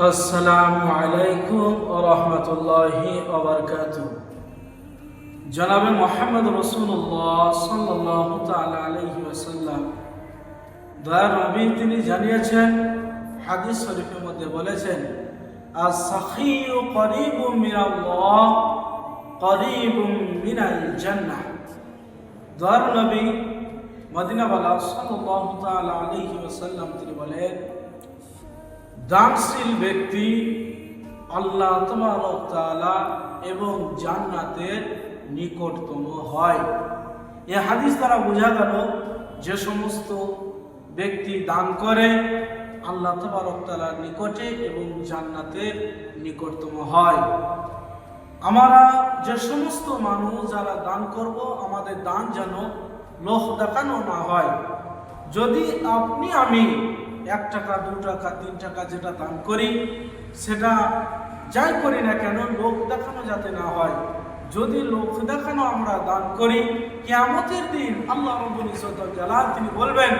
আসসালামু আলাইকুম ওয়া রাহমাতুল্লাহি ওয়া বারাকাতুহু। জনাবে মুহাম্মদ রাসূলুল্লাহ সাল্লাল্লাহু তাআলা আলাইহি ওয়াসাল্লাম দয়ার নবী তিনি জানিয়েছেন, হাদিস শরীফের মধ্যে বলেছেন, আস-সাখিয়্যু করিবুম মিনাল্লাহ করিবুম মিনাল জান্নাহ। দয়ার নবী মদিনাওয়ালা সাল্লাল্লাহু তাআলা আলাইহি ওয়াসাল্লাম তিনি বলেন, দানশীল ব্যক্তি আল্লাহ তাবারক তাআলা এবং জান্নাতের নিকটতম হয়। এই হাদিস দ্বারা বোঝা গেল যে সমস্ত ব্যক্তি দান করে আল্লাহ তাবারক তাআলার নিকটে এবং জান্নাতের নিকটতম হয়। আমরা যে সমস্ত মানুষ যারা দান করব, আমাদের দান যেন লোক দেখানো না হয়। যদি আপনি আমি 1 টাকা 2 টাকা 3 টাকা যেটা দান করি, সেটা যাই করি না কেন লোক দেখানো যাতে না হয়। যদি লোক দেখানো আমরা দান করি, কিয়ামতের দিন আল্লাহ রাব্বুল ইজ্জত ওয়াল জালাল তিনি বলবেন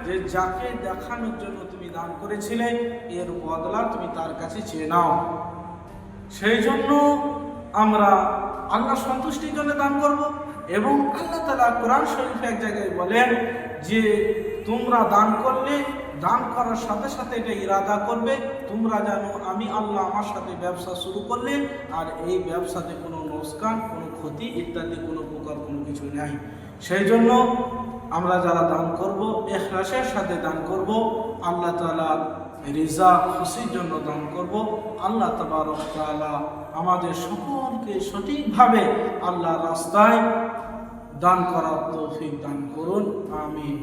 যে যাকে দেখানোর জন্য তুমি দান করেছিলে এর বদলা তুমি তার কাছে চেয়ে নাও। সেই জন্য আমরা আল্লাহ সন্তুষ্টির জন্য দান করব। এবং আল্লাহ তাআলা কোরআন শরীফে এক জায়গায় বলেন যে তোমরা দান করলে দান করার সাথে সাথে এটা ইরাদা করবে, তোমরা জানো আমি আল্লাহ আমার সাথে ব্যবসা শুরু করলে আর এই ব্যবসাতে কোনো লোকসান, কোনো ক্ষতি ইত্যাদি কোনো প্রকার কোনো কিছু নাই। সেই জন্য আমরা যারা দান করব ইখলাসের সাথে দান করব, আল্লাহ তাআলা রিজা খুশির জন্য দান করব। আল্লাহ তাবারক তাআলা আমাদের সকলকে সঠিকভাবে আল্লাহর রাস্তায় দান করার তৌফিক দান করুন। আমিন।